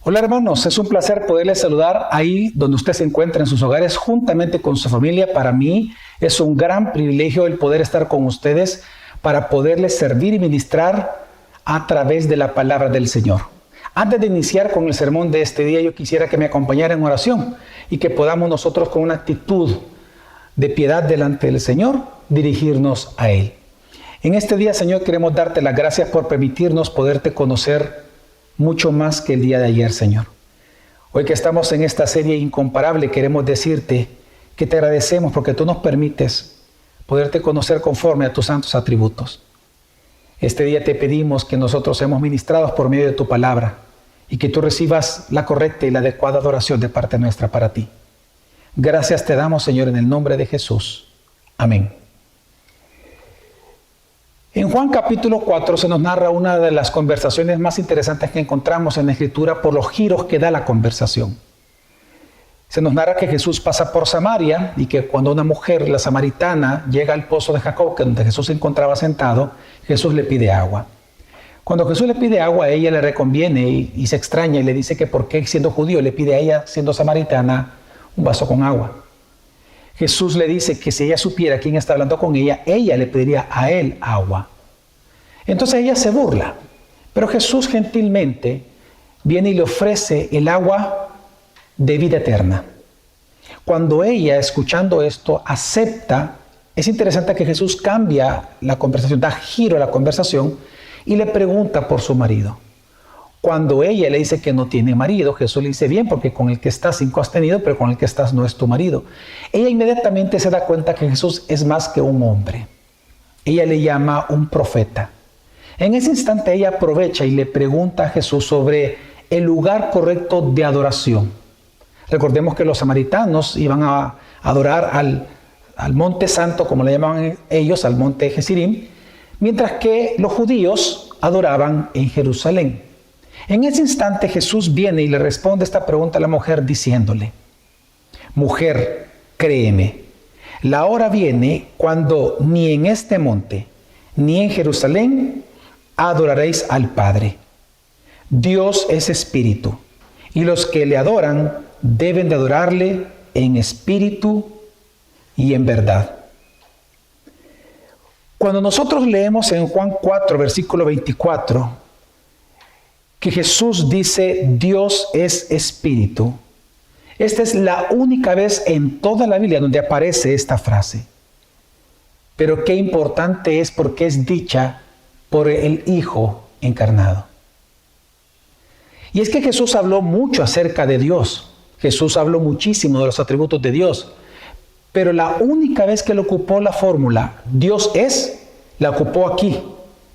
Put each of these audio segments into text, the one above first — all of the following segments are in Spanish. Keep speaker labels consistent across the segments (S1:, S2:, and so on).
S1: Hola hermanos, es un placer poderles saludar ahí donde usted se encuentra en sus hogares juntamente con su familia. Para mí es un gran privilegio el poder estar con ustedes para poderles servir y ministrar a través de la palabra del Señor. Antes de iniciar con el sermón de este día, yo quisiera que me acompañara en oración y que podamos nosotros con una actitud de piedad delante del Señor dirigirnos a Él. En este día, Señor, queremos darte las gracias por permitirnos poderte conocer mucho más que el día de ayer, Señor. Hoy que estamos en esta serie incomparable, queremos decirte que te agradecemos porque tú nos permites poderte conocer conforme a tus santos atributos. Este día te pedimos que nosotros seamos ministrados por medio de tu palabra y que tú recibas la correcta y la adecuada adoración de parte nuestra para ti. Gracias te damos, Señor, en el nombre de Jesús. Amén. En Juan capítulo 4 se nos narra una de las conversaciones más interesantes que encontramos en la Escritura por los giros que da la conversación. Se nos narra que Jesús pasa por Samaria y que cuando una mujer, la samaritana, llega al pozo de Jacob, donde Jesús se encontraba sentado, Jesús le pide agua. Cuando Jesús le pide agua, a ella le reconviene y se extraña y le dice que por qué siendo judío le pide a ella, siendo samaritana, un vaso con agua. Jesús le dice que si ella supiera quién está hablando con ella le pediría a él agua. Entonces ella se burla, pero Jesús gentilmente viene y le ofrece el agua de vida eterna. Cuando ella, escuchando esto, acepta, es interesante que Jesús cambia la conversación, da giro a la conversación y le pregunta por su marido. Cuando ella le dice que no tiene marido, Jesús le dice, bien, porque con el que estás 5 has tenido, pero con el que estás no es tu marido. Ella inmediatamente se da cuenta que Jesús es más que un hombre. Ella le llama un profeta. En ese instante ella aprovecha y le pregunta a Jesús sobre el lugar correcto de adoración. Recordemos que los samaritanos iban a adorar al monte santo, como le llamaban ellos, al monte Gerizim, mientras que los judíos adoraban en Jerusalén. En ese instante Jesús viene y le responde esta pregunta a la mujer diciéndole, mujer, créeme, la hora viene cuando ni en este monte ni en Jerusalén adoraréis al Padre. Dios es espíritu y los que le adoran deben de adorarle en espíritu y en verdad. Cuando nosotros leemos en Juan 4, versículo 24, que Jesús dice, Dios es espíritu. Esta es la única vez en toda la Biblia donde aparece esta frase. Pero qué importante es porque es dicha por el Hijo encarnado. Y es que Jesús habló mucho acerca de Dios. Jesús habló muchísimo de los atributos de Dios. Pero la única vez que le ocupó la fórmula, Dios es, la ocupó aquí,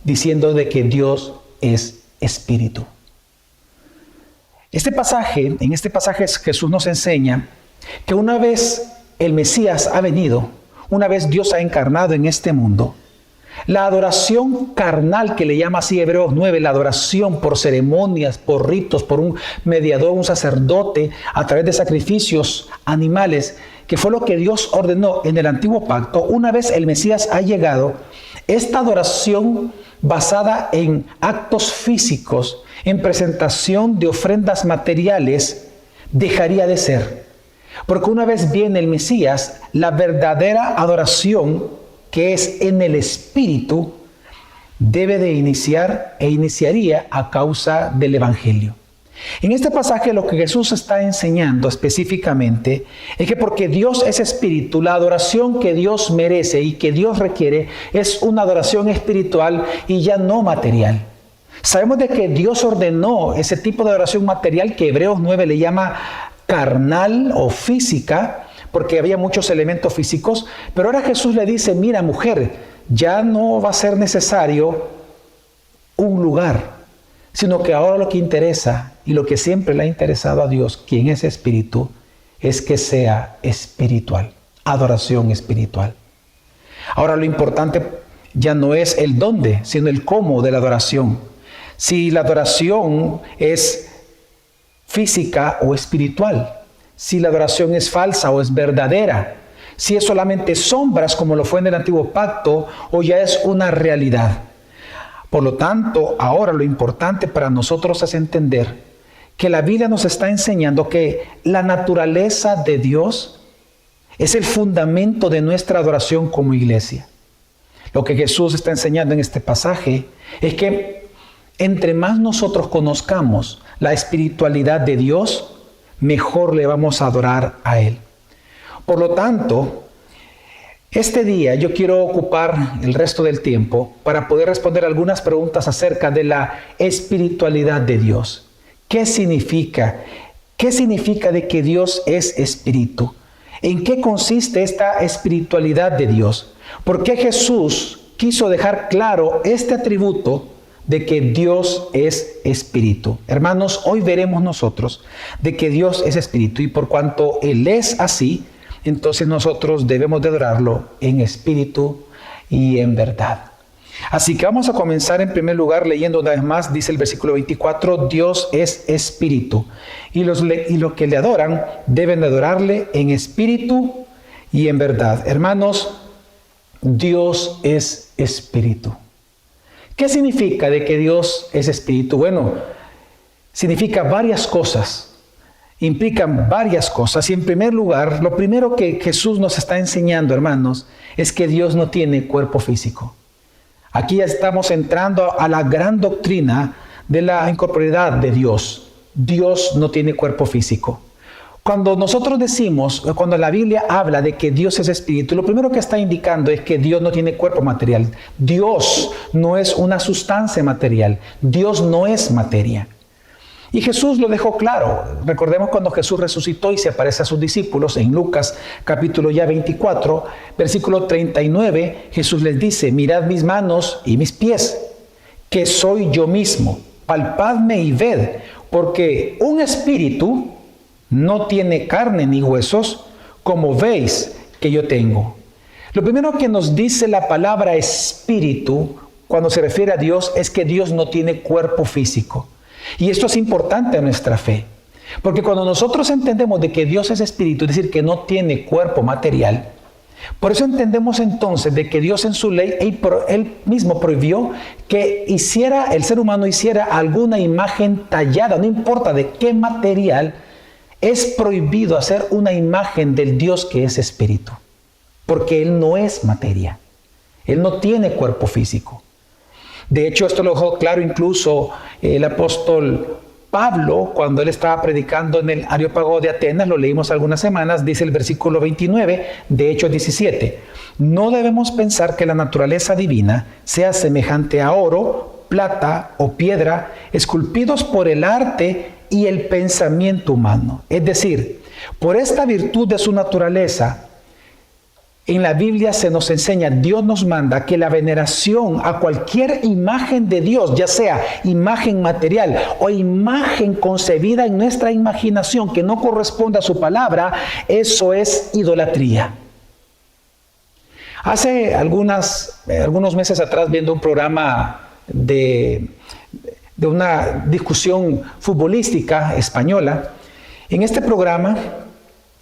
S1: diciendo de que Dios es espíritu. En este pasaje Jesús nos enseña que una vez el Mesías ha venido, una vez Dios ha encarnado en este mundo, la adoración carnal, que le llama así Hebreos 9, la adoración por ceremonias, por ritos, por un mediador, un sacerdote, a través de sacrificios animales, que fue lo que Dios ordenó en el antiguo pacto, una vez el Mesías ha llegado, esta adoración basada en actos físicos, en presentación de ofrendas materiales, dejaría de ser. Porque una vez viene el Mesías, la verdadera adoración, que es en el Espíritu, debe de iniciar e iniciaría a causa del Evangelio. En este pasaje lo que Jesús está enseñando específicamente es que porque Dios es espíritu, la adoración que Dios merece y que Dios requiere es una adoración espiritual y ya no material. Sabemos de que Dios ordenó ese tipo de adoración material que Hebreos 9 le llama carnal o física, porque había muchos elementos físicos, pero ahora Jesús le dice, mira mujer, ya no va a ser necesario un lugar, sino que ahora lo que interesa y lo que siempre le ha interesado a Dios, quien es espíritu, es que sea espiritual, adoración espiritual. Ahora lo importante ya no es el dónde, sino el cómo de la adoración. Si la adoración es física o espiritual, si la adoración es falsa o es verdadera, si es solamente sombras como lo fue en el antiguo pacto o ya es una realidad. Por lo tanto, ahora lo importante para nosotros es entender que la Biblia nos está enseñando que la naturaleza de Dios es el fundamento de nuestra adoración como iglesia. Lo que Jesús está enseñando en este pasaje es que entre más nosotros conozcamos la espiritualidad de Dios, mejor le vamos a adorar a Él. Por lo tanto, este día yo quiero ocupar el resto del tiempo para poder responder algunas preguntas acerca de la espiritualidad de Dios. ¿Qué significa? ¿Qué significa de que Dios es espíritu? ¿En qué consiste esta espiritualidad de Dios? ¿Por qué Jesús quiso dejar claro este atributo de que Dios es espíritu? Hermanos, hoy veremos nosotros de que Dios es espíritu, y por cuanto Él es así, entonces nosotros debemos de adorarlo en espíritu y en verdad. Así que vamos a comenzar en primer lugar leyendo una vez más, dice el versículo 24, Dios es espíritu, y los que le adoran deben de adorarle en espíritu y en verdad. Hermanos, Dios es espíritu. ¿Qué significa de que Dios es espíritu? Bueno, significa varias cosas, implican varias cosas. Y en primer lugar, lo primero que Jesús nos está enseñando, hermanos, es que Dios no tiene cuerpo físico. Aquí ya estamos entrando a la gran doctrina de la incorporeidad de Dios. Dios no tiene cuerpo físico. Cuando nosotros decimos, cuando la Biblia habla de que Dios es espíritu, lo primero que está indicando es que Dios no tiene cuerpo material. Dios no es una sustancia material. Dios no es materia. Y Jesús lo dejó claro. Recordemos cuando Jesús resucitó y se aparece a sus discípulos en Lucas capítulo 24, versículo 39, Jesús les dice, mirad mis manos y mis pies, que soy yo mismo. Palpadme y ved, porque un espíritu no tiene carne ni huesos, como veis que yo tengo. Lo primero que nos dice la palabra espíritu cuando se refiere a Dios es que Dios no tiene cuerpo físico. Y esto es importante en nuestra fe, porque cuando nosotros entendemos de que Dios es espíritu, es decir, que no tiene cuerpo material, por eso entendemos entonces de que Dios en su ley, Él mismo prohibió que el ser humano hiciera alguna imagen tallada, no importa de qué material, es prohibido hacer una imagen del Dios que es espíritu, porque Él no es materia, Él no tiene cuerpo físico. De hecho, esto lo dejó claro incluso el apóstol Pablo cuando él estaba predicando en el Areópago de Atenas, lo leímos algunas semanas, dice el versículo 29 de Hechos 17. No debemos pensar que la naturaleza divina sea semejante a oro, plata o piedra, esculpidos por el arte y el pensamiento humano. Es decir, por esta virtud de su naturaleza, en la Biblia se nos enseña, Dios nos manda que la veneración a cualquier imagen de Dios, ya sea imagen material o imagen concebida en nuestra imaginación que no corresponde a su palabra, eso es idolatría. Hace algunos meses atrás, viendo un programa de una discusión futbolística española, en este programa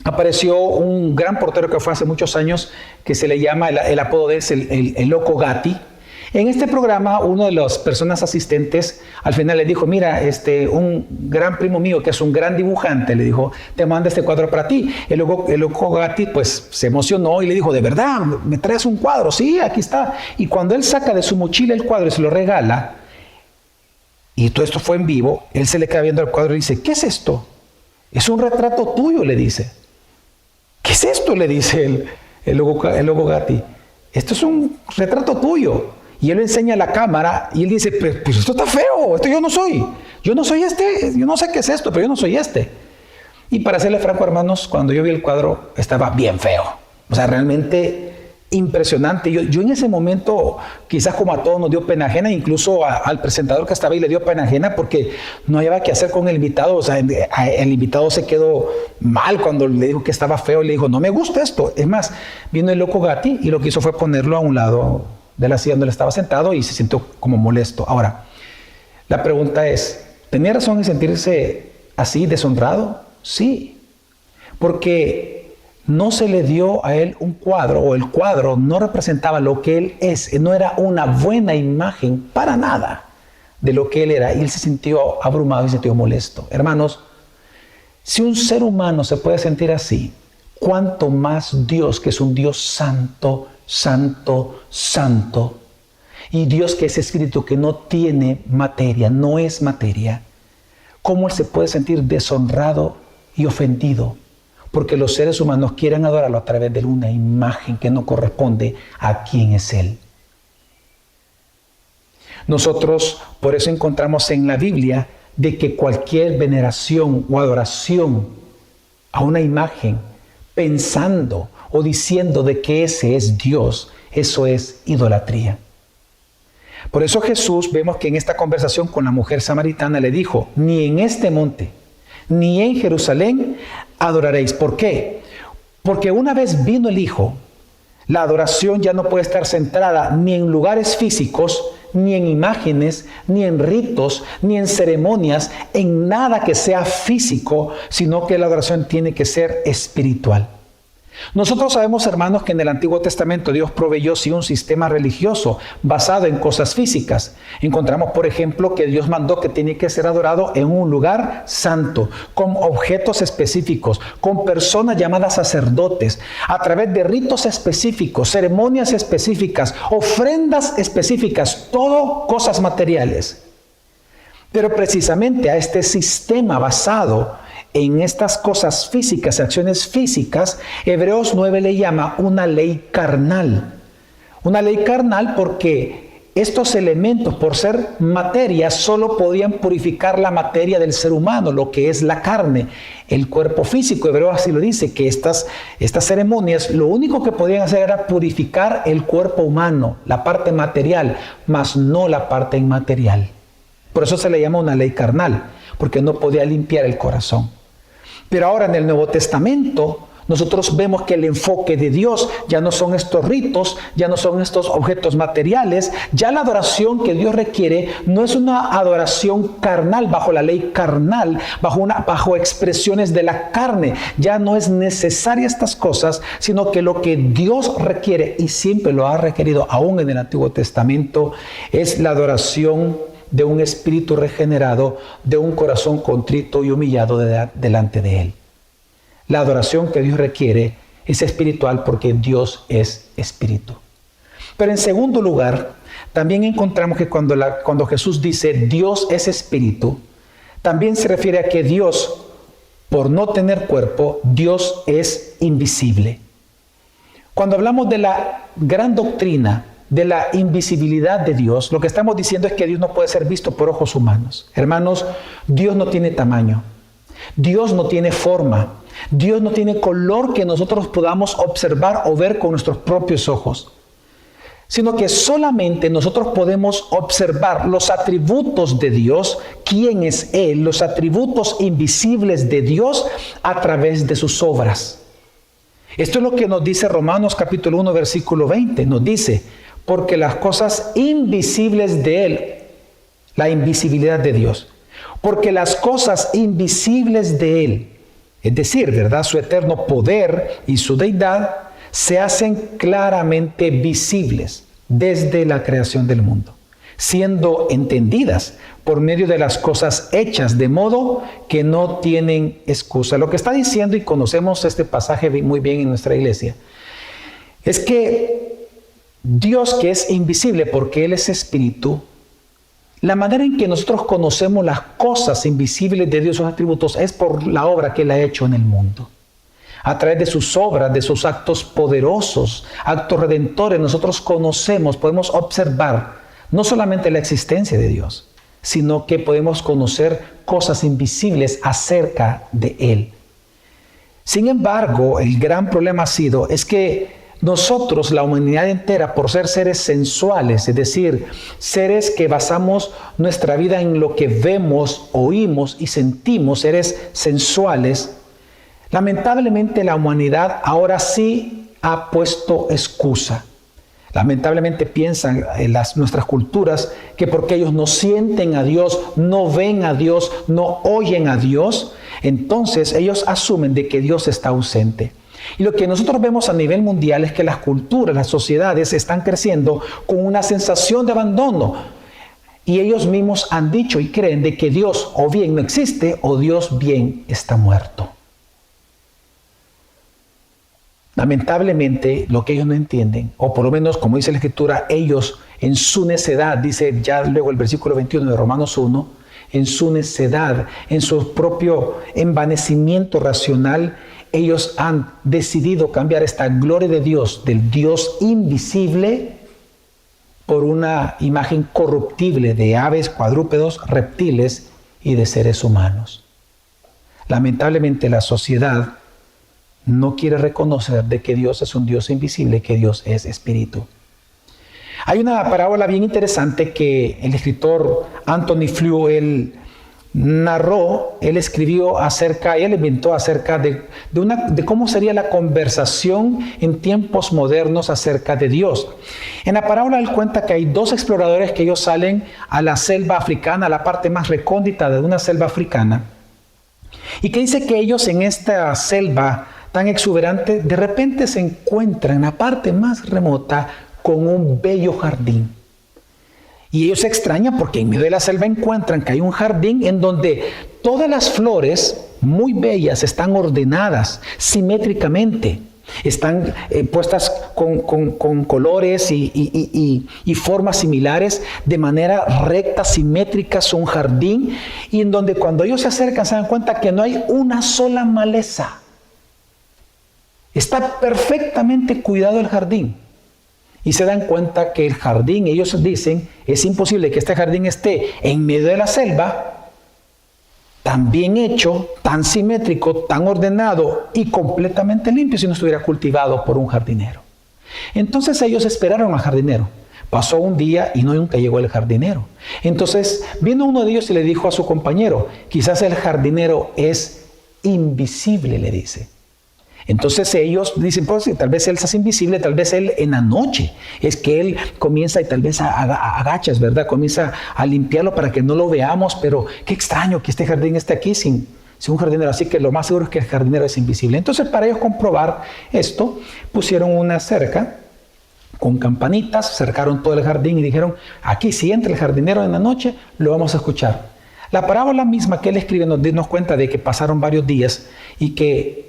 S1: apareció un gran portero que fue hace muchos años, que se le llama, el apodo de él, el Loco Gatti. En este programa, una de las personas asistentes al final le dijo, mira, un gran primo mío que es un gran dibujante, le dijo, te manda este cuadro para ti. El Loco Gatti pues se emocionó y le dijo, ¿de verdad me traes un cuadro? Sí, aquí está. Y cuando él saca de su mochila el cuadro y se lo regala, y todo esto fue en vivo, él se le queda viendo el cuadro y dice, ¿qué es esto? Es un retrato tuyo, le dice. ¿Qué es esto? Le dice el Loco Gatti. Esto es un retrato tuyo. Y él le enseña a la cámara y él dice, pues esto está feo, esto yo no soy este, yo no sé qué es esto, pero yo no soy este. Y para serle franco, hermanos, cuando yo vi el cuadro estaba bien feo. O sea, realmente impresionante. Yo en ese momento, quizás como a todos nos dio pena ajena, incluso al presentador que estaba ahí le dio pena ajena porque no había qué hacer con el invitado. O sea, el invitado se quedó mal cuando le dijo que estaba feo y le dijo, no me gusta esto. Es más, vino el Loco Gatti y lo que hizo fue ponerlo a un lado de la silla donde él estaba sentado y se sintió como molesto. Ahora, la pregunta es, ¿tenía razón en sentirse así, deshonrado? Sí, porque no se le dio a él un cuadro, o el cuadro no representaba lo que él es, no era una buena imagen para nada de lo que él era y él se sintió abrumado y se sintió molesto. Hermanos, si un ser humano se puede sentir así, ¿cuánto más Dios, que es un Dios santo, santo, santo, y Dios que es espíritu, que no tiene materia, no es materia? ¿Cómo él se puede sentir deshonrado y ofendido porque los seres humanos quieren adorarlo a través de una imagen que no corresponde a quién es él? Nosotros por eso encontramos en la Biblia de que cualquier veneración o adoración a una imagen, pensando o diciendo de que ese es Dios, eso es idolatría. Por eso Jesús, vemos que en esta conversación con la mujer samaritana le dijo, ni en este monte, ni en Jerusalén adoraréis. ¿Por qué? Porque una vez vino el Hijo, la adoración ya no puede estar centrada ni en lugares físicos, ni en imágenes, ni en ritos, ni en ceremonias, en nada que sea físico, sino que la adoración tiene que ser espiritual. Nosotros sabemos, hermanos, que en el Antiguo Testamento Dios proveyó sí un sistema religioso basado en cosas físicas. Encontramos, por ejemplo, que Dios mandó que tiene que ser adorado en un lugar santo, con objetos específicos, con personas llamadas sacerdotes, a través de ritos específicos, ceremonias específicas, ofrendas específicas, todo cosas materiales. Pero precisamente a este sistema basado en estas cosas físicas, acciones físicas, Hebreos 9 le llama una ley carnal. Una ley carnal porque estos elementos, por ser materia, solo podían purificar la materia del ser humano, lo que es la carne, el cuerpo físico. Hebreos así lo dice, que estas ceremonias lo único que podían hacer era purificar el cuerpo humano, la parte material, mas no la parte inmaterial. Por eso se le llama una ley carnal, porque no podía limpiar el corazón. Pero ahora en el Nuevo Testamento nosotros vemos que el enfoque de Dios ya no son estos ritos, ya no son estos objetos materiales. Ya la adoración que Dios requiere no es una adoración carnal, bajo la ley carnal, bajo expresiones de la carne. Ya no es necesaria estas cosas, sino que lo que Dios requiere, y siempre lo ha requerido aún en el Antiguo Testamento, es la adoración de un espíritu regenerado, de un corazón contrito y humillado delante de Él. La adoración que Dios requiere es espiritual porque Dios es espíritu. Pero en segundo lugar, también encontramos que cuando Jesús dice Dios es espíritu, también se refiere a que Dios, por no tener cuerpo, Dios es invisible. Cuando hablamos de la gran doctrina de la invisibilidad de Dios, lo que estamos diciendo es que Dios no puede ser visto por ojos humanos. Hermanos, Dios no tiene tamaño, Dios no tiene forma, Dios no tiene color que nosotros podamos observar o ver con nuestros propios ojos, sino que solamente nosotros podemos observar los atributos de Dios, quién es Él, los atributos invisibles de Dios a través de sus obras. Esto es lo que nos dice Romanos capítulo 1, versículo 20. Nos dice, porque las cosas invisibles de Él, la invisibilidad de Dios, porque las cosas invisibles de Él, es decir, ¿verdad?, su eterno poder y su deidad, se hacen claramente visibles desde la creación del mundo, siendo entendidas por medio de las cosas hechas, de modo que no tienen excusa. Lo que está diciendo, y conocemos este pasaje muy bien en nuestra iglesia, es que Dios, que es invisible porque Él es espíritu, la manera en que nosotros conocemos las cosas invisibles de Dios, sus atributos, es por la obra que Él ha hecho en el mundo. A través de sus obras, de sus actos poderosos, actos redentores, nosotros conocemos, podemos observar no solamente la existencia de Dios, sino que podemos conocer cosas invisibles acerca de Él. Sin embargo, el gran problema es que nosotros, la humanidad entera, por ser seres sensuales, es decir, seres que basamos nuestra vida en lo que vemos, oímos y sentimos, seres sensuales, lamentablemente la humanidad ahora sí ha puesto excusa. Lamentablemente piensan en nuestras culturas que porque ellos no sienten a Dios, no ven a Dios, no oyen a Dios, entonces ellos asumen de que Dios está ausente. Y lo que nosotros vemos a nivel mundial es que las culturas, las sociedades están creciendo con una sensación de abandono. Y ellos mismos han dicho y creen de que Dios o bien no existe o Dios bien está muerto. Lamentablemente, lo que ellos no entienden, o por lo menos como dice la Escritura, ellos en su necedad, dice ya luego el versículo 21 de Romanos 1, en su necedad, en su propio envanecimiento racional, ellos han decidido cambiar esta gloria de Dios, del Dios invisible, por una imagen corruptible de aves, cuadrúpedos, reptiles y de seres humanos. Lamentablemente la sociedad no quiere reconocer de que Dios es un Dios invisible, que Dios es espíritu. Hay una parábola bien interesante que el escritor Anthony Flew, él narró, él escribió acerca, él inventó acerca de cómo sería la conversación en tiempos modernos acerca de Dios. En la parábola él cuenta que hay dos exploradores que ellos salen a la selva africana, a la parte más recóndita de una selva africana, y que dice que ellos en esta selva tan exuberante, de repente se encuentran en la parte más remota con un bello jardín. Y ellos se extrañan porque en medio de la selva encuentran que hay un jardín en donde todas las flores muy bellas están ordenadas simétricamente. Están puestas con colores y formas similares de manera recta, simétrica. Es un jardín y en donde cuando ellos se acercan se dan cuenta que no hay una sola maleza. Está perfectamente cuidado el jardín. Y se dan cuenta que el jardín, ellos dicen, es imposible que este jardín esté en medio de la selva, tan bien hecho, tan simétrico, tan ordenado y completamente limpio si no estuviera cultivado por un jardinero. Entonces ellos esperaron al jardinero. Pasó un día y nunca llegó el jardinero. Entonces vino uno de ellos y le dijo a su compañero, quizás el jardinero es invisible, le dice. Entonces ellos dicen, pues tal vez él es invisible, tal vez él en la noche, es que él comienza y tal vez agachas, ¿verdad? Comienza a limpiarlo para que no lo veamos, pero qué extraño que este jardín esté aquí sin un jardinero, así que lo más seguro es que el jardinero es invisible. Entonces para ellos comprobar esto, pusieron una cerca con campanitas, cercaron todo el jardín y dijeron, aquí si entra el jardinero en la noche, lo vamos a escuchar. La parábola misma que él escribe nos cuenta de que pasaron varios días y que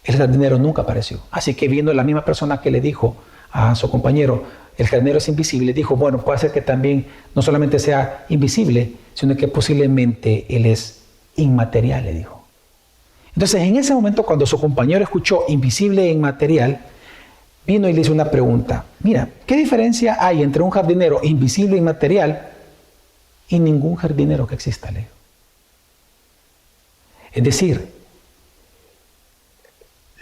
S1: el jardinero nunca apareció. Así que viendo la misma persona que le dijo a su compañero, el jardinero es invisible, dijo, bueno, puede ser que también no solamente sea invisible, sino que posiblemente él es inmaterial, le dijo. Entonces, en ese momento, cuando su compañero escuchó invisible e inmaterial, vino y le hizo una pregunta. Mira, ¿qué diferencia hay entre un jardinero invisible e inmaterial y ningún jardinero que exista, le dijo? Es decir,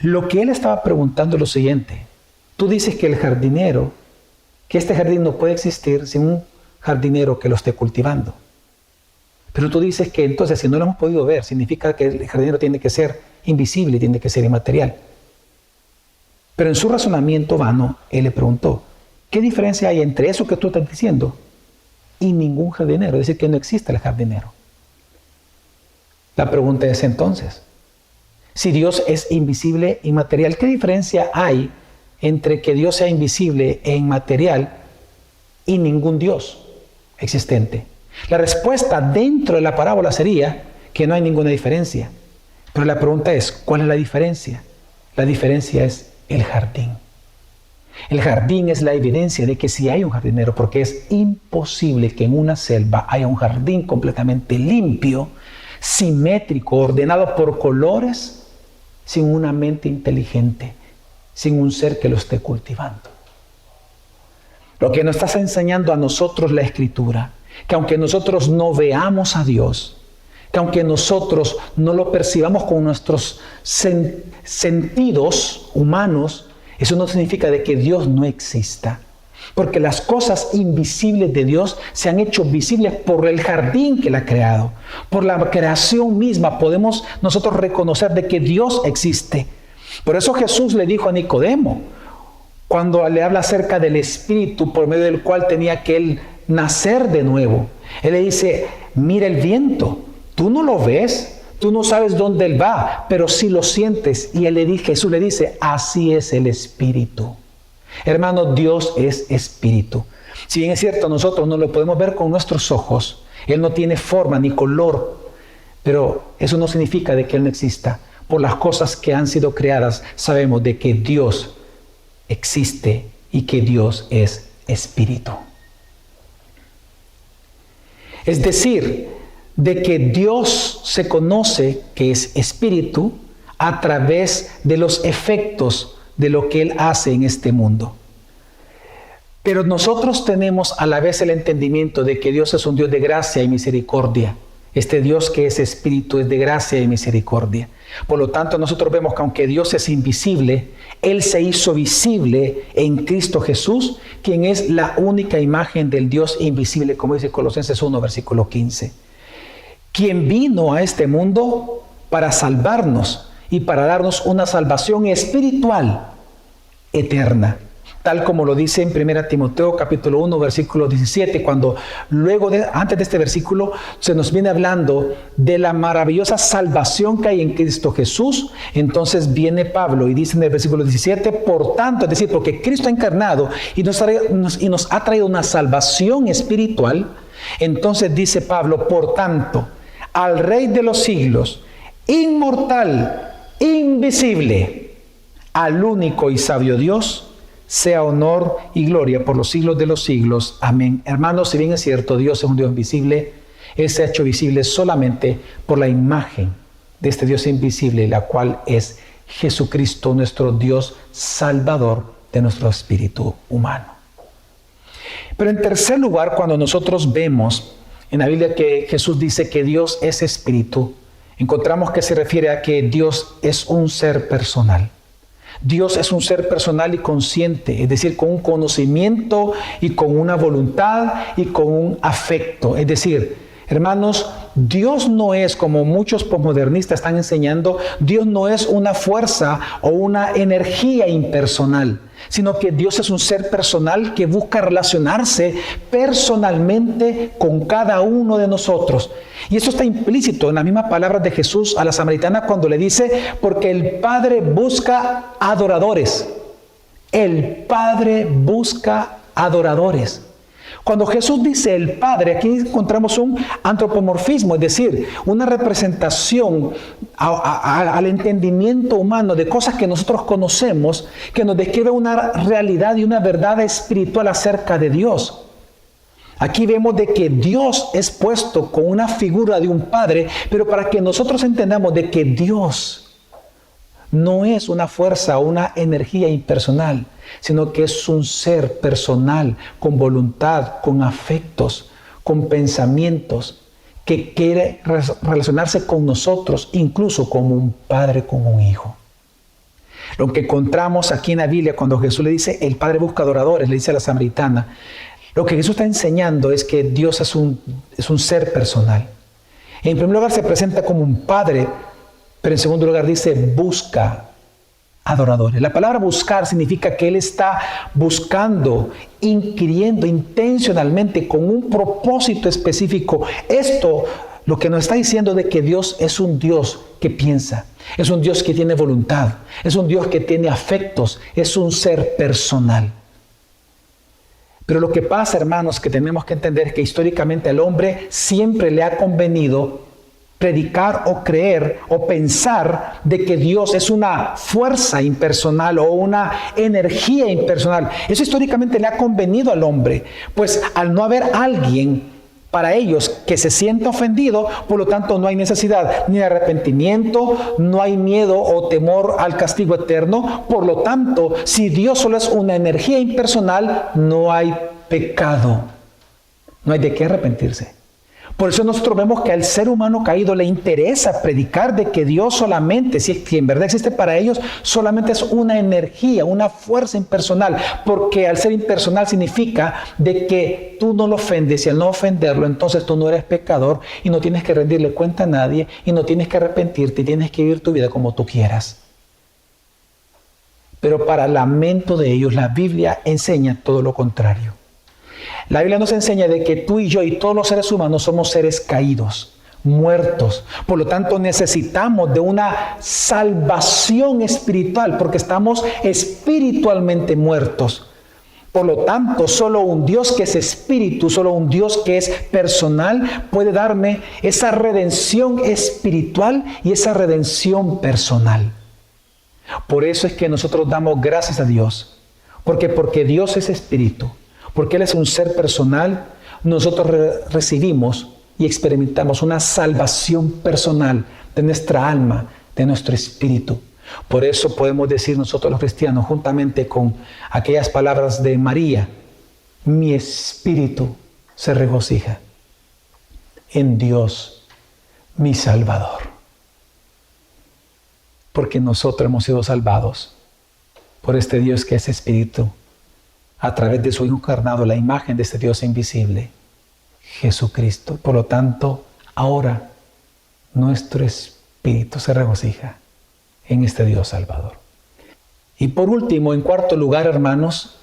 S1: lo que él estaba preguntando es lo siguiente. Tú dices que el jardinero, que este jardín no puede existir sin un jardinero que lo esté cultivando. Pero tú dices que entonces si no lo hemos podido ver, significa que el jardinero tiene que ser invisible, tiene que ser inmaterial. Pero en su razonamiento vano, él le preguntó, ¿qué diferencia hay entre eso que tú estás diciendo y ningún jardinero? Es decir, que no existe el jardinero. La pregunta es entonces, si Dios es invisible e inmaterial, ¿qué diferencia hay entre que Dios sea invisible e inmaterial y ningún Dios existente? La respuesta dentro de la parábola sería que no hay ninguna diferencia. Pero la pregunta es, ¿cuál es la diferencia? La diferencia es el jardín. El jardín es la evidencia de que sí hay un jardinero, porque es imposible que en una selva haya un jardín completamente limpio, simétrico, ordenado por colores, sin una mente inteligente, sin un ser que lo esté cultivando. Lo que nos está enseñando a nosotros la Escritura, que aunque nosotros no veamos a Dios, que aunque nosotros no lo percibamos con nuestros sentidos humanos, eso no significa de que Dios no exista. Porque las cosas invisibles de Dios se han hecho visibles por el jardín que Él ha creado. Por la creación misma podemos nosotros reconocer de que Dios existe. Por eso Jesús le dijo a Nicodemo, cuando le habla acerca del Espíritu por medio del cual tenía que Él nacer de nuevo. Él le dice, mira el viento, tú no lo ves, tú no sabes dónde Él va, pero sí lo sientes. Y Jesús le dice, así es el Espíritu. Hermano, Dios es espíritu. Si bien es cierto, nosotros no lo podemos ver con nuestros ojos, Él no tiene forma ni color, pero eso no significa de que Él no exista. Por las cosas que han sido creadas, sabemos de que Dios existe y que Dios es espíritu. Es decir, de que Dios se conoce que es espíritu a través de los efectos de lo que Él hace en este mundo. Pero nosotros tenemos a la vez el entendimiento de que Dios es un Dios de gracia y misericordia. Este Dios que es espíritu es de gracia y misericordia. Por lo tanto, nosotros vemos que aunque Dios es invisible, Él se hizo visible en Cristo Jesús, quien es la única imagen del Dios invisible, como dice Colosenses 1, versículo 15. Quien vino a este mundo para salvarnos y para darnos una salvación espiritual eterna. Tal como lo dice en 1 Timoteo capítulo 1, versículo 17, cuando antes de este versículo se nos viene hablando de la maravillosa salvación que hay en Cristo Jesús. Entonces viene Pablo y dice en el versículo 17, por tanto, es decir, porque Cristo ha encarnado y nos ha traído una salvación espiritual, entonces dice Pablo, por tanto, al Rey de los siglos, inmortal, invisible, al único y sabio Dios, sea honor y gloria por los siglos de los siglos. Amén. Hermanos, si bien es cierto, Dios es un Dios invisible, Él se ha hecho visible solamente por la imagen de este Dios invisible, la cual es Jesucristo, nuestro Dios salvador de nuestro espíritu humano. Pero en tercer lugar, cuando nosotros vemos en la Biblia que Jesús dice que Dios es espíritu, encontramos que se refiere a que Dios es un ser personal. Dios es un ser personal y consciente, es decir, con un conocimiento y con una voluntad y con un afecto. Es decir, hermanos, Dios no es, como muchos posmodernistas están enseñando, Dios no es una fuerza o una energía impersonal, sino que Dios es un ser personal que busca relacionarse personalmente con cada uno de nosotros. Y eso está implícito en las mismas palabras de Jesús a la samaritana cuando le dice, porque el Padre busca adoradores. El Padre busca adoradores. Cuando Jesús dice el Padre, aquí encontramos un antropomorfismo, es decir, una representación al entendimiento humano de cosas que nosotros conocemos, que nos describe una realidad y una verdad espiritual acerca de Dios. Aquí vemos de que Dios es puesto con una figura de un Padre, pero para que nosotros entendamos de que Dios no es una fuerza o una energía impersonal, sino que es un ser personal, con voluntad, con afectos, con pensamientos, que quiere relacionarse con nosotros, incluso como un padre con un hijo. Lo que encontramos aquí en la Biblia, cuando Jesús le dice, el Padre busca adoradores, le dice a la samaritana, lo que Jesús está enseñando es que Dios es un ser personal. En primer lugar se presenta como un padre, pero en segundo lugar dice, busca adoradores. La palabra buscar significa que Él está buscando, inquiriendo intencionalmente con un propósito específico. Esto lo que nos está diciendo de que Dios es un Dios que piensa, es un Dios que tiene voluntad, es un Dios que tiene afectos, es un ser personal. Pero lo que pasa, hermanos, que tenemos que entender es que históricamente al hombre siempre le ha convenido predicar o creer o pensar de que Dios es una fuerza impersonal o una energía impersonal. Eso históricamente le ha convenido al hombre, pues al no haber alguien para ellos que se sienta ofendido, por lo tanto no hay necesidad ni de arrepentimiento, no hay miedo o temor al castigo eterno. Por lo tanto, si Dios solo es una energía impersonal, no hay pecado, no hay de qué arrepentirse. Por eso nosotros vemos que al ser humano caído le interesa predicar de que Dios solamente, si en verdad existe para ellos, solamente es una energía, una fuerza impersonal, porque al ser impersonal significa de que tú no lo ofendes y al no ofenderlo, entonces tú no eres pecador y no tienes que rendirle cuenta a nadie y no tienes que arrepentirte y tienes que vivir tu vida como tú quieras. Pero para lamento de ellos, la Biblia enseña todo lo contrario. La Biblia nos enseña de que tú y yo y todos los seres humanos somos seres caídos, muertos. Por lo tanto, necesitamos de una salvación espiritual porque estamos espiritualmente muertos. Por lo tanto, solo un Dios que es espíritu, solo un Dios que es personal puede darme esa redención espiritual y esa redención personal. Por eso es que nosotros damos gracias a Dios, porque Dios es espíritu, porque Él es un ser personal, nosotros recibimos y experimentamos una salvación personal de nuestra alma, de nuestro espíritu. Por eso podemos decir nosotros los cristianos, juntamente con aquellas palabras de María, mi espíritu se regocija en Dios, mi Salvador. Porque nosotros hemos sido salvados por este Dios que es espíritu, a través de su Hijo encarnado, la imagen de este Dios invisible, Jesucristo. Por lo tanto, ahora nuestro espíritu se regocija en este Dios Salvador. Y por último, en cuarto lugar, hermanos,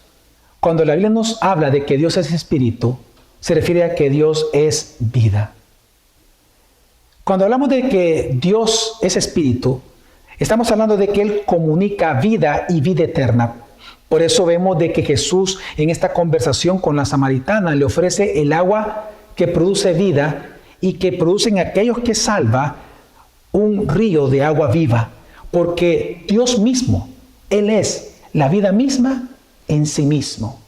S1: cuando la Biblia nos habla de que Dios es espíritu, se refiere a que Dios es vida. Cuando hablamos de que Dios es espíritu, estamos hablando de que Él comunica vida y vida eterna. Por eso vemos de que Jesús en esta conversación con la samaritana le ofrece el agua que produce vida y que produce en aquellos que salva un río de agua viva. Porque Dios mismo, Él es la vida misma en sí mismo.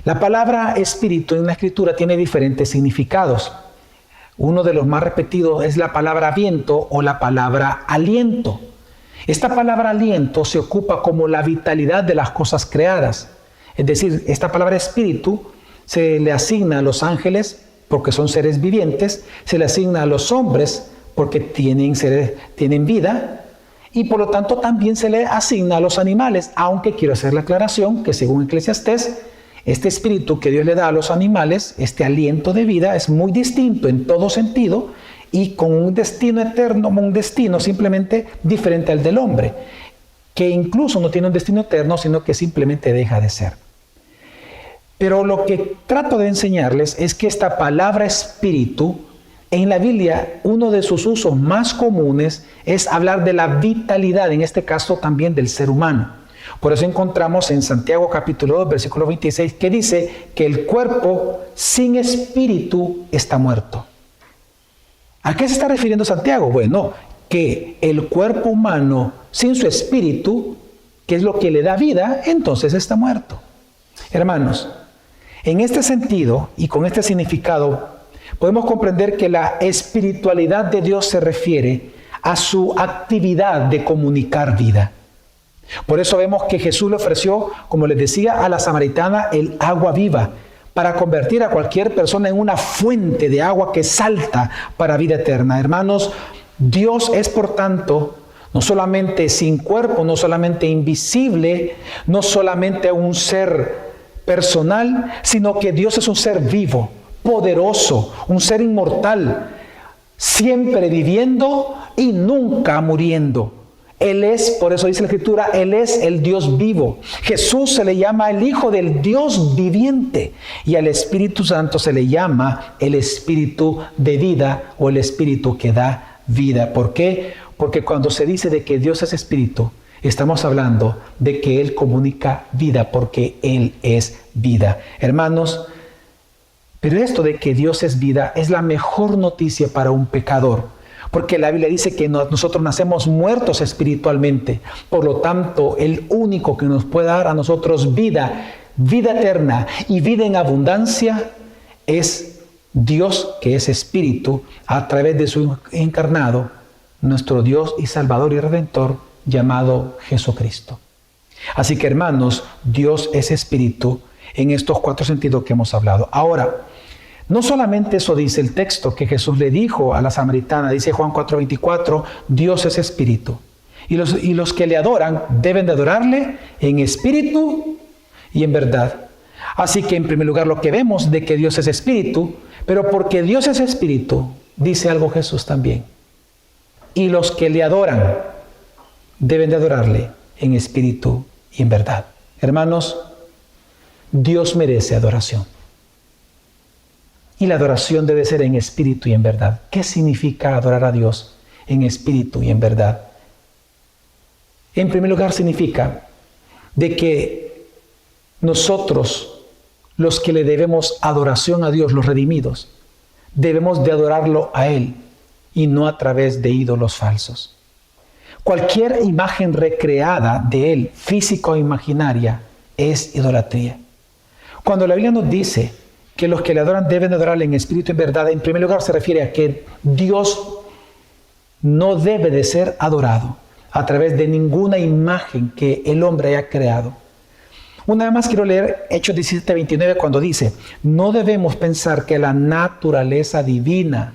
S1: La palabra espíritu en la Escritura tiene diferentes significados. Uno de los más repetidos es la palabra viento o la palabra aliento. Esta palabra aliento se ocupa como la vitalidad de las cosas creadas. Es decir, esta palabra espíritu se le asigna a los ángeles porque son seres vivientes, se le asigna a los hombres porque tienen vida, y por lo tanto también se le asigna a los animales, aunque quiero hacer la aclaración que según Eclesiastés, este espíritu que Dios le da a los animales, este aliento de vida, es muy distinto en todo sentido y con un destino eterno, un destino simplemente diferente al del hombre, que incluso no tiene un destino eterno, sino que simplemente deja de ser. Pero lo que trato de enseñarles es que esta palabra espíritu, en la Biblia, uno de sus usos más comunes es hablar de la vitalidad, en este caso también del ser humano. Por eso encontramos en Santiago capítulo 2, versículo 26, que dice que el cuerpo sin espíritu está muerto. ¿A qué se está refiriendo Santiago? Bueno, que el cuerpo humano sin su espíritu, que es lo que le da vida, entonces está muerto. Hermanos, en este sentido y con este significado, podemos comprender que la espiritualidad de Dios se refiere a su actividad de comunicar vida. Por eso vemos que Jesús le ofreció, como les decía, a la samaritana el agua viva para convertir a cualquier persona en una fuente de agua que salta para vida eterna. Hermanos, Dios es por tanto no solamente sin cuerpo, no solamente invisible, no solamente un ser personal, sino que Dios es un ser vivo, poderoso, un ser inmortal, siempre viviendo y nunca muriendo. Él es, por eso dice la Escritura, Él es el Dios vivo. Jesús se le llama el Hijo del Dios viviente y al Espíritu Santo se le llama el Espíritu de vida o el Espíritu que da vida. ¿Por qué? Porque cuando se dice de que Dios es Espíritu, estamos hablando de que Él comunica vida porque Él es vida. Hermanos, pero esto de que Dios es vida es la mejor noticia para un pecador. Porque la Biblia dice que nosotros nacemos muertos espiritualmente. Por lo tanto, el único que nos puede dar a nosotros vida, vida eterna y vida en abundancia es Dios que es Espíritu a través de su encarnado, nuestro Dios y Salvador y Redentor llamado Jesucristo. Así que hermanos, Dios es Espíritu en estos 4 sentidos que hemos hablado. Ahora, no solamente eso dice el texto que Jesús le dijo a la samaritana, dice Juan 4:24, Dios es espíritu. Y los que le adoran deben de adorarle en espíritu y en verdad. Así que en primer lugar lo que vemos de que Dios es espíritu, pero porque Dios es espíritu, dice algo Jesús también. Y los que le adoran deben de adorarle en espíritu y en verdad. Hermanos, Dios merece adoración. Y la adoración debe ser en espíritu y en verdad. ¿Qué significa adorar a Dios en espíritu y en verdad? En primer lugar significa de que nosotros, los que le debemos adoración a Dios, los redimidos, debemos de adorarlo a Él y no a través de ídolos falsos. Cualquier imagen recreada de Él, física o imaginaria, es idolatría. Cuando la Biblia nos dice que los que le adoran deben adorarle en espíritu y en verdad, en primer lugar se refiere a que Dios no debe de ser adorado a través de ninguna imagen que el hombre haya creado. Una vez más quiero leer Hechos 17:29 cuando dice: no debemos pensar que la naturaleza divina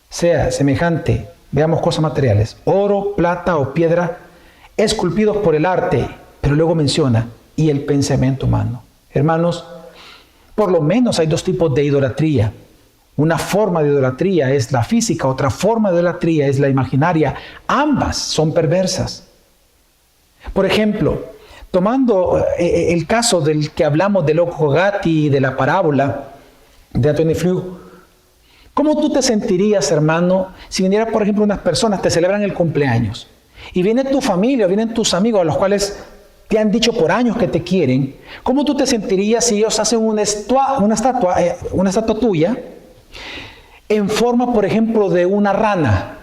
S1: sea semejante, veamos cosas materiales, oro, plata o piedra, esculpidos por el arte, pero luego menciona, y el pensamiento humano. Hermanos, por lo menos hay dos tipos de idolatría. Una forma de idolatría es la física, otra forma de idolatría es la imaginaria. Ambas son perversas. Por ejemplo, tomando el caso del que hablamos de Loco Gatti y de la parábola de Anthony Flew, ¿cómo tú te sentirías, hermano, si viniera, por ejemplo, unas personas te celebran el cumpleaños y viene tu familia, vienen tus amigos a los cuales te han dicho por años que te quieren? ¿Cómo tú te sentirías si ellos hacen una estatua tuya en forma, por ejemplo, de una rana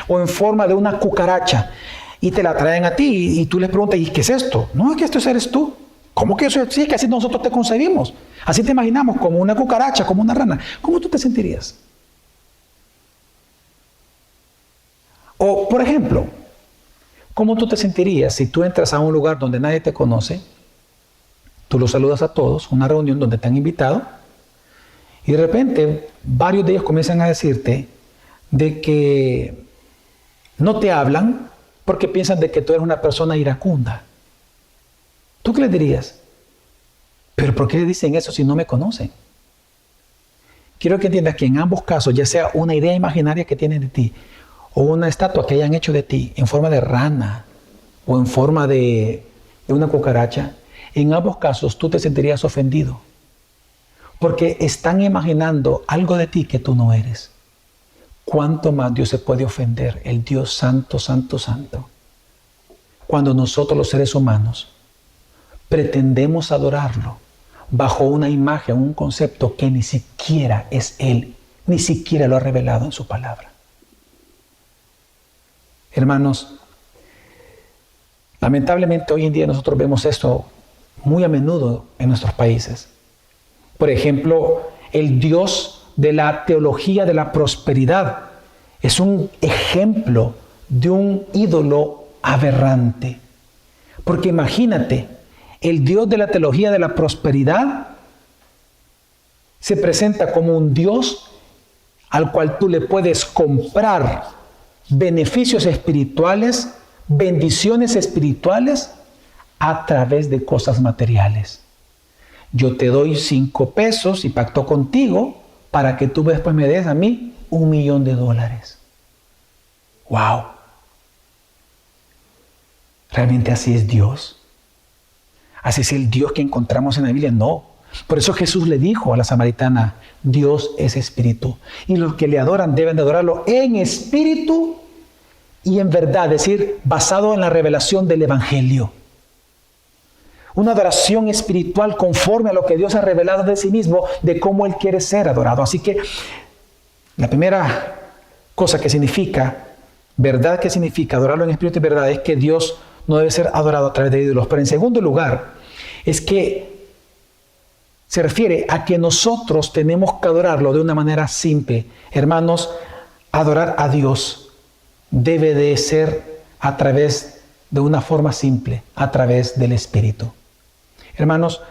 S1: o en forma de una cucaracha y te la traen a ti y tú les preguntas: ¿y qué es esto? No, es que esto eres tú. ¿Cómo que eso es? Sí, que así nosotros te concebimos. Así te imaginamos, como una cucaracha, como una rana. ¿Cómo tú te sentirías? O, por ejemplo, ¿cómo tú te sentirías si tú entras a un lugar donde nadie te conoce, tú los saludas a todos, una reunión donde te han invitado, y de repente varios de ellos comienzan a decirte de que no te hablan porque piensan de que tú eres una persona iracunda? ¿Tú qué les dirías? ¿Pero por qué dicen eso si no me conocen? Quiero que entiendas que en ambos casos, ya sea una idea imaginaria que tienen de ti o una estatua que hayan hecho de ti en forma de rana o en forma de una cucaracha, en ambos casos tú te sentirías ofendido porque están imaginando algo de ti que tú no eres. ¿Cuánto más Dios se puede ofender? El Dios santo, santo, santo. Cuando nosotros los seres humanos pretendemos adorarlo bajo una imagen, un concepto que ni siquiera es Él, ni siquiera lo ha revelado en su palabra. Hermanos, lamentablemente hoy en día nosotros vemos esto muy a menudo en nuestros países. Por ejemplo, el Dios de la teología de la prosperidad es un ejemplo de un ídolo aberrante. Porque imagínate, el Dios de la teología de la prosperidad se presenta como un Dios al cual tú le puedes comprar beneficios espirituales, bendiciones espirituales a través de cosas materiales. Yo te doy 5 pesos y pacto contigo para que tú después me des a mí $1,000,000. ¡Wow! ¿Realmente así es Dios? ¿Así es el Dios que encontramos en la Biblia? No. Por eso Jesús le dijo a la samaritana: Dios es espíritu, y los que le adoran deben de adorarlo en espíritu y en verdad, es decir, basado en la revelación del Evangelio. Una adoración espiritual conforme a lo que Dios ha revelado de sí mismo, de cómo Él quiere ser adorado. Así que la primera cosa que significa, verdad que significa adorarlo en espíritu y verdad, es que Dios no debe ser adorado a través de ídolos. Pero en segundo lugar, es que se refiere a que nosotros tenemos que adorarlo de una manera simple. Hermanos, adorar a Dios debe de ser a través de una forma simple, a través del Espíritu. Hermanos,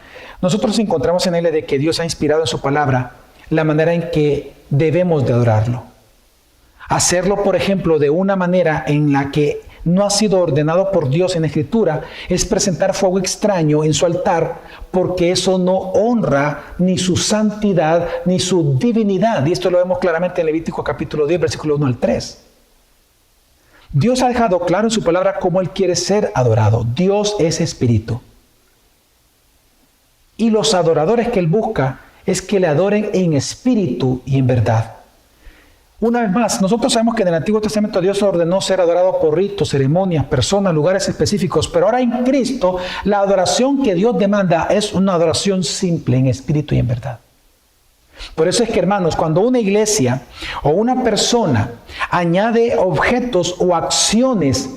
S1: nosotros encontramos en Él de que Dios ha inspirado en su palabra la manera en que debemos de adorarlo. Hacerlo, por ejemplo, de una manera en la que no ha sido ordenado por Dios en la Escritura es presentar fuego extraño en su altar, porque eso no honra ni su santidad ni su divinidad. Y esto lo vemos claramente en Levítico capítulo 10, versículo 1 al 3. Dios ha dejado claro en su palabra cómo Él quiere ser adorado. Dios es espíritu. Y los adoradores que Él busca es que le adoren en espíritu y en verdad. Una vez más, nosotros sabemos que en el Antiguo Testamento Dios ordenó ser adorado por ritos, ceremonias, personas, lugares específicos, pero ahora en Cristo la adoración que Dios demanda es una adoración simple en espíritu y en verdad. Por eso es que, hermanos, cuando una iglesia o una persona añade objetos o acciones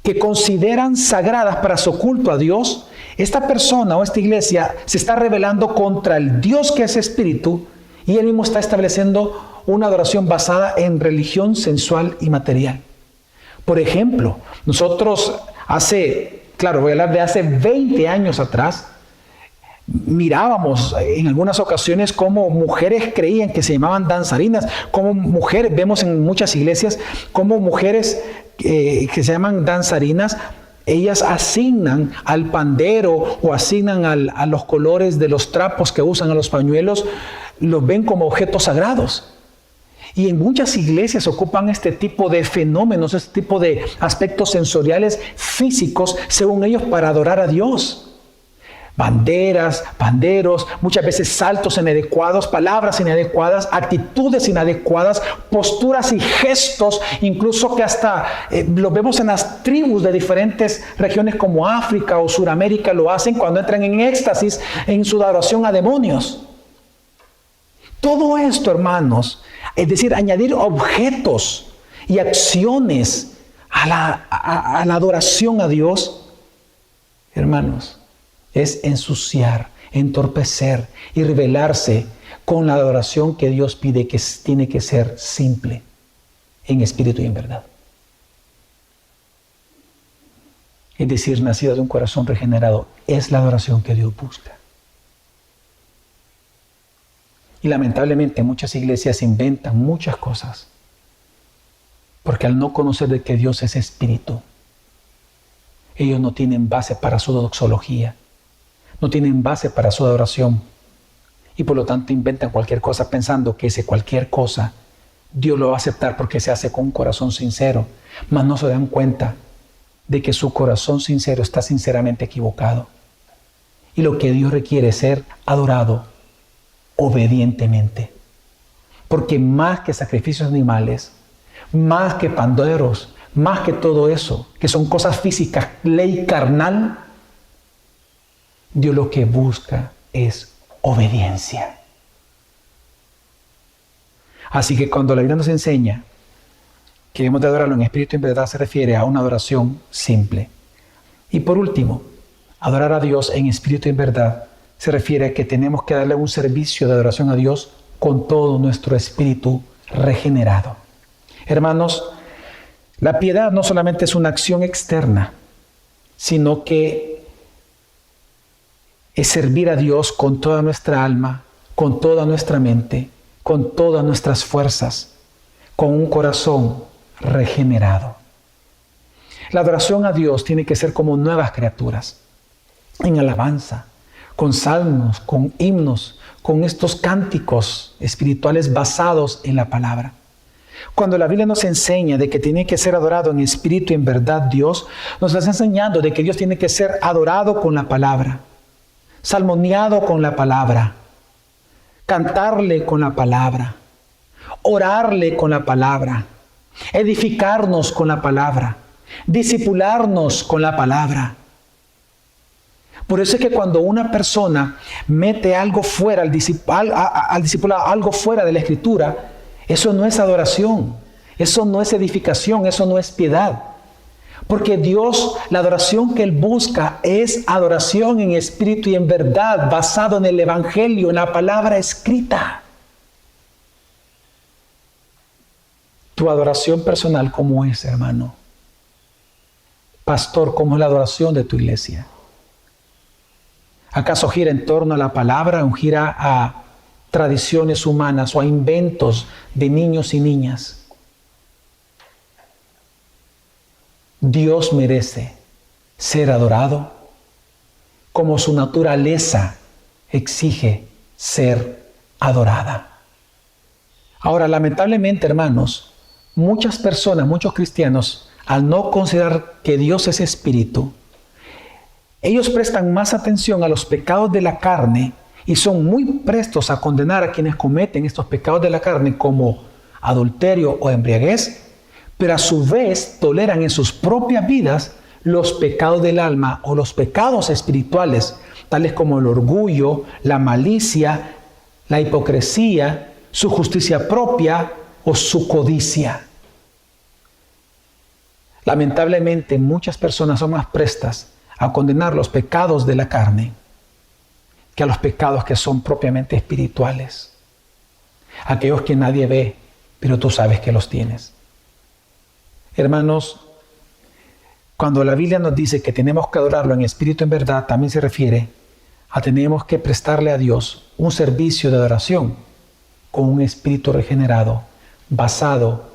S1: que consideran sagradas para su culto a Dios, esta persona o esta iglesia se está rebelando contra el Dios que es espíritu y él mismo está estableciendo una adoración basada en religión sensual y material. Por ejemplo, nosotros voy a hablar de hace 20 años atrás, mirábamos en algunas ocasiones cómo mujeres creían que se llamaban danzarinas, como mujeres, vemos en muchas iglesias, como mujeres que se llaman danzarinas, ellas asignan al pandero o asignan a los colores de los trapos que usan a los pañuelos, los ven como objetos sagrados. Y en muchas iglesias ocupan este tipo de fenómenos, este tipo de aspectos sensoriales físicos, según ellos, para adorar a Dios. Banderas, panderos, muchas veces saltos inadecuados, palabras inadecuadas, actitudes inadecuadas, posturas y gestos, incluso que hasta lo vemos en las tribus de diferentes regiones como África o Suramérica, lo hacen cuando entran en éxtasis en su adoración a demonios. Todo esto, hermanos, es decir, añadir objetos y acciones a la adoración a Dios, hermanos, es ensuciar, entorpecer y rebelarse con la adoración que Dios pide, que tiene que ser simple, en espíritu y en verdad. Es decir, nacida de un corazón regenerado, es la adoración que Dios busca. Y lamentablemente muchas iglesias inventan muchas cosas, porque al no conocer de que Dios es espíritu, ellos no tienen base para su doxología, no tienen base para su adoración, y por lo tanto inventan cualquier cosa pensando que ese cualquier cosa Dios lo va a aceptar porque se hace con un corazón sincero, mas no se dan cuenta de que su corazón sincero está sinceramente equivocado. Y lo que Dios requiere es ser adorado obedientemente. Porque más que sacrificios animales, más que panderos, más que todo eso, que son cosas físicas, ley carnal, Dios lo que busca es obediencia. Así que cuando la Biblia nos enseña que debemos de adorarlo en espíritu y en verdad, se refiere a una adoración simple. Y por último, adorar a Dios en espíritu y en verdad se refiere a que tenemos que darle un servicio de adoración a Dios con todo nuestro espíritu regenerado. Hermanos, la piedad no solamente es una acción externa, sino que es servir a Dios con toda nuestra alma, con toda nuestra mente, con todas nuestras fuerzas, con un corazón regenerado. La adoración a Dios tiene que ser como nuevas criaturas, en alabanza, con salmos, con himnos, con estos cánticos espirituales basados en la palabra. Cuando la Biblia nos enseña de que tiene que ser adorado en espíritu y en verdad Dios, nos está enseñando de que Dios tiene que ser adorado con la palabra, salmoniado con la palabra, cantarle con la palabra, orarle con la palabra, edificarnos con la palabra, discipularnos con la palabra. Por eso es que cuando una persona mete algo fuera, al discipulado, algo fuera de la Escritura, eso no es adoración, eso no es edificación, eso no es piedad. Porque Dios, la adoración que Él busca es adoración en espíritu y en verdad, basado en el Evangelio, en la palabra escrita. Tu adoración personal, ¿cómo es, hermano? Pastor, ¿cómo es la adoración de tu iglesia? ¿Acaso gira en torno a la palabra o gira a tradiciones humanas o a inventos de niños y niñas? Dios merece ser adorado como su naturaleza exige ser adorada. Ahora, lamentablemente, hermanos, muchas personas, muchos cristianos, al no considerar que Dios es espíritu, ellos prestan más atención a los pecados de la carne y son muy prestos a condenar a quienes cometen estos pecados de la carne como adulterio o embriaguez, pero a su vez toleran en sus propias vidas los pecados del alma o los pecados espirituales, tales como el orgullo, la malicia, la hipocresía, su justicia propia o su codicia. Lamentablemente, muchas personas son más prestas a condenar los pecados de la carne que a los pecados que son propiamente espirituales. Aquellos que nadie ve, pero tú sabes que los tienes. Hermanos, cuando la Biblia nos dice que tenemos que adorarlo en espíritu y en verdad, también se refiere a tenemos que prestarle a Dios un servicio de adoración con un espíritu regenerado, basado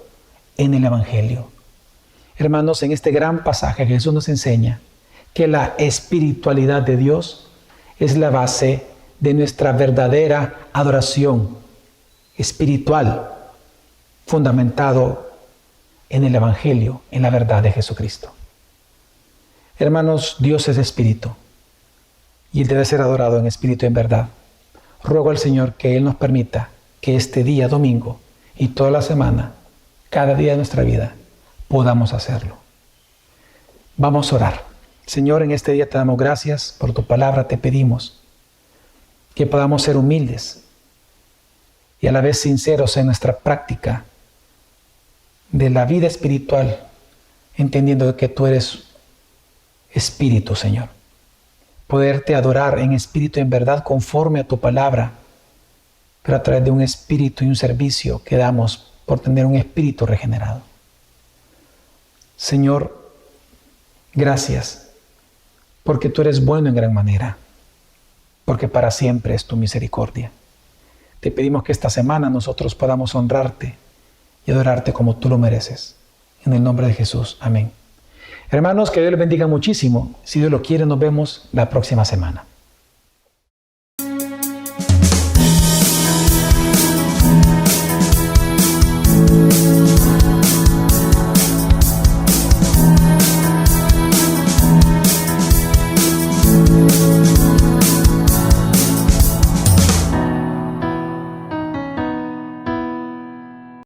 S1: en el Evangelio. Hermanos, en este gran pasaje Jesús nos enseña que la espiritualidad de Dios es la base de nuestra verdadera adoración espiritual, fundamentado en el Evangelio, en la verdad de Jesucristo. Hermanos, Dios es espíritu y Él debe ser adorado en espíritu y en verdad. Ruego al Señor que Él nos permita que este día domingo y toda la semana, cada día de nuestra vida, podamos hacerlo. Vamos a orar. Señor, en este día te damos gracias por tu palabra, te pedimos que podamos ser humildes y a la vez sinceros en nuestra práctica de la vida espiritual, entendiendo que tú eres espíritu, Señor. Poderte adorar en espíritu y en verdad conforme a tu palabra, pero a través de un espíritu y un servicio que damos por tener un espíritu regenerado. Señor, gracias, porque tú eres bueno en gran manera, porque para siempre es tu misericordia. Te pedimos que esta semana nosotros podamos honrarte y adorarte como tú lo mereces. En el nombre de Jesús. Amén. Hermanos, que Dios les bendiga muchísimo. Si Dios lo quiere, nos vemos la próxima semana.